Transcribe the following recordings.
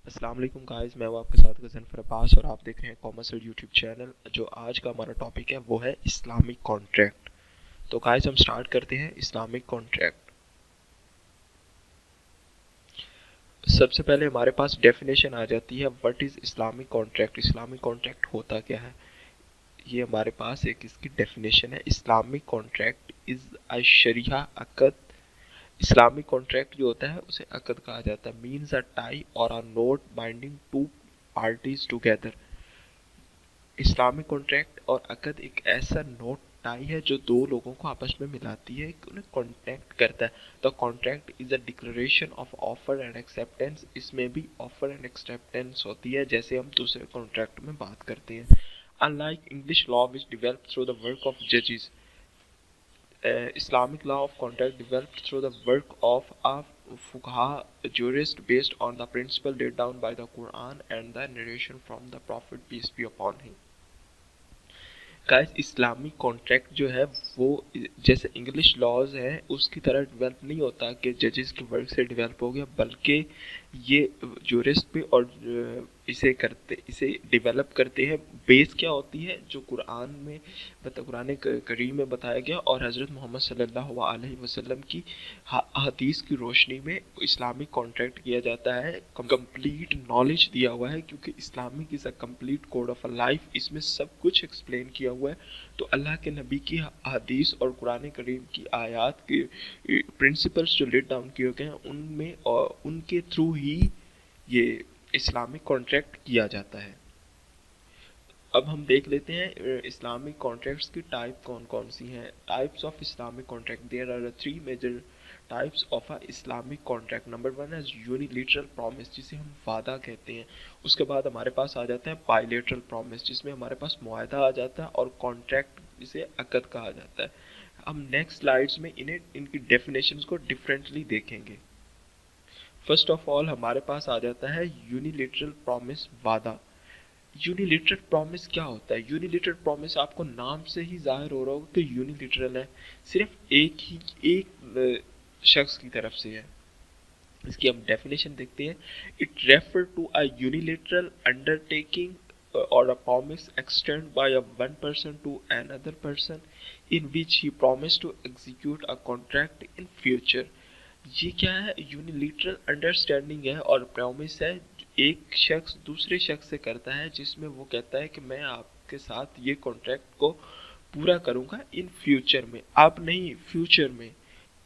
अस्सलाम वालेकुम गाइस, मैं हूं आपके साथ गज़नफ़र अब्बास और आप देख रहे हैं कॉमर्शियल यूट्यूब चैनल। जो आज का हमारा टॉपिक है वो है इस्लामिक कॉन्ट्रैक्ट। तो गाइस हम स्टार्ट करते हैं इस्लामिक कॉन्ट्रैक्ट। सबसे पहले हमारे पास डेफिनेशन आ जाती है, what is Islamic contract. Islamic contract होता क्या है, ये हमारे पास एक इसकी डेफिनेशन है। इस्लामिक कॉन्ट्रैक्ट इज़ अ शरिया अक़द। इस्लामिक कॉन्ट्रैक्ट जो होता है उसे अक़द कहा जाता है। मीन्स अ टाई और a knot binding two parties together. Islamic contract और अकद एक ऐसा नोट टाई है जो दो लोगों को आपस में मिलाती है, उन्हें कॉन्टैक्ट करता है। The contract is a declaration of offer and acceptance. इसमें भी ऑफर एंड एक्सेप्टेंस होती है, जैसे हम दूसरे कॉन्ट्रैक्ट में बात करते हैं। Unlike English law which develop through the work of जजेस, Islamic law of contract developed through the work of a fuqaha jurist based on the principle laid down by the Quran and the narration from the Prophet peace be upon him। Guys Islamic contract जो है वो जैसे English laws है उसकी तरह develop नहीं होता कि जजेस के वर्क से डेवलप हो गया, बल्कि ये जूरिस्ट पे और इसे डेवलप करते हैं। बेस क्या होती है, जो कुरान में कुरान करीम में बताया गया और हज़रत मोहम्मद सल्लल्लाहु अलैहि वसल्लम की हदीस की रोशनी में इस्लामिक कॉन्ट्रैक्ट किया जाता है। कंप्लीट नॉलेज दिया हुआ है, क्योंकि Islamic is a complete code of a life. इसमें सब कुछ एक्सप्लेन किया हुआ है। तो अल्लाह के नबी की हदीस और कुरान करीम की आयात के प्रिंसिपल्स जो लेट डाउन किए गए हैं उनमें और उनके थ्रू ही ये इस्लामिक कॉन्ट्रैक्ट किया जाता है। अब हम देख लेते हैं इस्लामिक कॉन्ट्रैक्ट्स की टाइप कौन कौन सी हैं। Types of Islamic contract, there are three major types of a Islamic contract. Number one है यूनिलेटरल प्रॉमिस, जिसे हम वादा कहते हैं। उसके बाद हमारे पास आ जाता है बायलेटरल प्रॉमिस, जिसमें हमारे पास मुआहदा आ जाता है, और कॉन्ट्रैक्ट जिसे अकद कहा जाता है। हम नेक्स्ट स्लाइड्स में इनकी डेफिनेशंस को डिफरेंटली देखेंगे। फर्स्ट ऑफ ऑल हमारे पास आ जाता है यूनिलेटरल प्रॉमिस, वादा। यूनिलेटरल प्रॉमिस क्या होता है? यूनिलेटरल प्रॉमिस आपको नाम से ही जाहिर हो रहा होगा कि यूनिलेटरल है, सिर्फ एक शख्स की तरफ से है। इसकी हम डेफिनेशन देखते हैं। It refer to a unilateral undertaking or a promise extended by a one person to another person in which he promised to execute a contract in future। ये क्या है? यूनिलेटरल अंडरस्टैंडिंग है और प्रॉमिस है, एक शख्स दूसरे शख्स से करता है, जिसमें वो कहता है कि मैं आपके साथ ये कॉन्ट्रैक्ट को पूरा करूंगा इन फ्यूचर में, अब नहीं फ्यूचर में।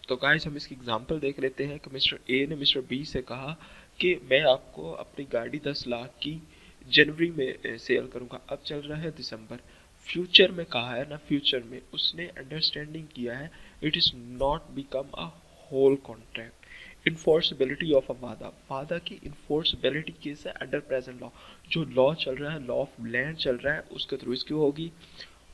तो गाइस हम इसकी एग्जांपल देख लेते हैं कि मिस्टर ए ने मिस्टर बी से कहा कि मैं आपको अपनी गाड़ी 10 लाख की जनवरी में सेल करूंगा। अब चल रहा है दिसंबर, फ्यूचर में कहा है ना, फ्यूचर में उसने अंडरस्टैंडिंग किया है। It is not become a whole contract. Enforceability of a वादा, वादा की इन्फोर्सिबिलिटी केस है अंडर प्रेजेंट लॉ। जो लॉ चल रहा है, लॉ ऑफ लैंड चल रहा है, उसके थ्रू इसकी होगी।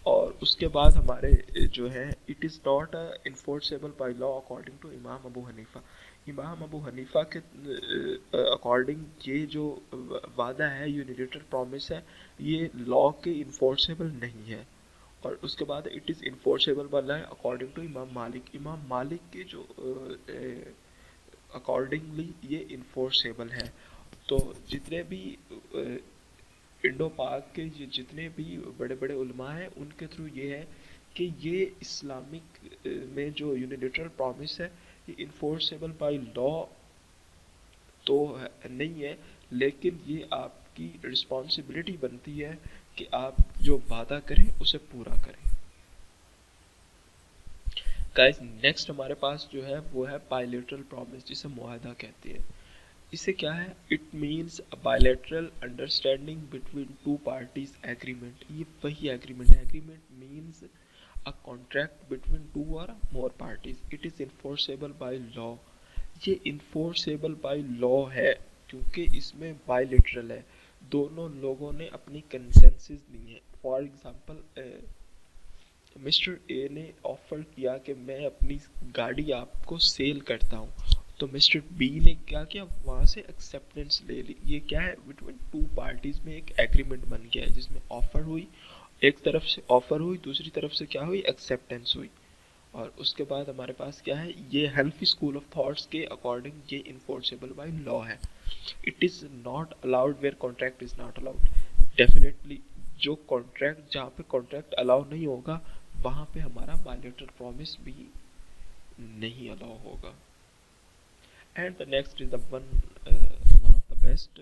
और उसके बाद हमारे जो है, it is not enforceable by law according to Imam Abu Hanifa. इमाम अबू हनीफा के अकॉर्डिंग ये जो वादा है, यूनिलेटरल प्रॉमिस है, ये लॉ के इन्फोर्सेबल नहीं है। और उसके बाद इट इज़ इन्फोर्सेबल वाला है अकॉर्डिंग टू इमाम मालिक। इमाम मालिक के जो अकॉर्डिंगली ये इन्फोर्सेबल है। तो जितने भी इंडो पाक के जितने भी बड़े बड़े उलमा हैं, उनके थ्रू ये है कि ये इस्लामिक में जो यूनिलेटरल प्रॉमिस है, ये इन्फोर्सेबल बाय लॉ तो नहीं है, लेकिन ये आपकी रिस्पॉन्सिबिलिटी बनती है कि आप जो वादा करें उसे पूरा करें। गाइस नेक्स्ट हमारे पास जो है वो है बायलेटरल प्रॉमिस, जिसे मुआहदा कहते हैं। इसे क्या है? It means a bilateral understanding between two parties agreement. ये वही एग्रीमेंट है। Agreement means a contract between two और more parties. It is enforceable by law. ये इन्फोर्सेबल बाय लॉ है क्योंकि इसमें बायलैटरल है, दोनों लोगों ने अपनी कंसेंसस दी है। फॉर एग्जांपल मिस्टर ए ने ऑफर किया कि मैं अपनी गाड़ी आपको सेल करता हूँ, तो मिस्टर बी ने क्या किया, वहाँ से एक्सेप्टेंस ले ली। ये क्या है? बिटवीन टू पार्टीज में एक एग्रीमेंट बन गया है, जिसमें ऑफर हुई, एक तरफ से ऑफर हुई, दूसरी तरफ से क्या हुई, एक्सेप्टेंस हुई। और उसके बाद हमारे पास क्या है, ये हनफी स्कूल ऑफ थॉट्स के अकॉर्डिंग ये इन्फोर्सेबल बाय लॉ है। It is not allowed where contract is not allowed. Definitely जो कॉन्ट्रैक्ट, जहाँ पे कॉन्ट्रैक्ट अलाउ नहीं होगा वहाँ पे हमारा बायलैटरल प्रॉमिस भी नहीं अलाउ होगा। And the next is the one of the best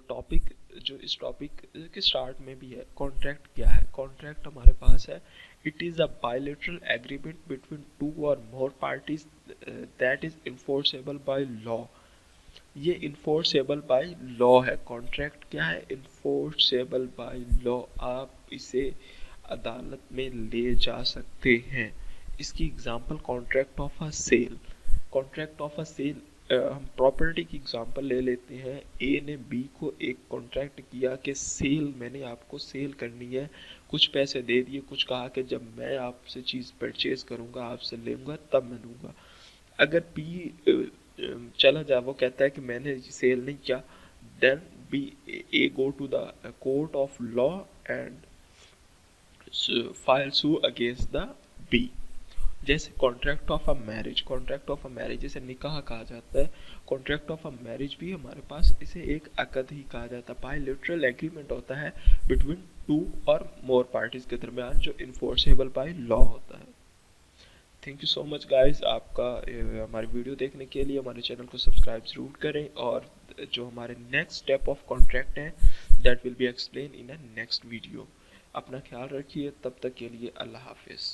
topic, जो इस टॉपिक के स्टार्ट में भी है। कॉन्ट्रैक्ट क्या है? कॉन्ट्रैक्ट हमारे पास है, it is a bilateral agreement between two और more parties that is enforceable by law. ये इन्फोर्सेबल बाय लॉ है। कॉन्ट्रैक्ट क्या है? Enforceable by law. आप इसे अदालत में ले जा सकते हैं। इसकी example contract of a sale. Contract of a sale, हम प्रॉपर्टी की एग्जांपल ले लेते हैं। ए ने बी को एक कॉन्ट्रैक्ट किया कि सेल, मैंने आपको सेल करनी है, कुछ पैसे दे दिए, कुछ कहा कि जब मैं आपसे चीज़ परचेज करूंगा, आपसे लूँगा, तब मैं दूंगा। अगर बी चला जाए, वो कहता है कि मैंने सेल नहीं किया, then B A go to the court of law and file sue against the B. जैसे contract of a marriage, contract of a marriage जिसे निकाह कहा जाता है, कॉन्ट्रैक्ट ऑफ अ मैरिज भी हमारे पास इसे एक अकद ही कहा जाता है। बायलैटरल एग्रीमेंट होता है बिटवीन टू और मोर पार्टीज के दरमियान, जो इन्फोर्सेबल बाय लॉ होता है। Thank you so much guys, आपका हमारी वीडियो देखने के लिए। हमारे चैनल को सब्सक्राइब जरूर करें, और जो हमारे नेक्स्ट स्टेप ऑफ कॉन्ट्रैक्ट हैं that will be explain in a next video. अपना ख्याल रखिए, तब तक के लिए अल्लाह हाफिज़।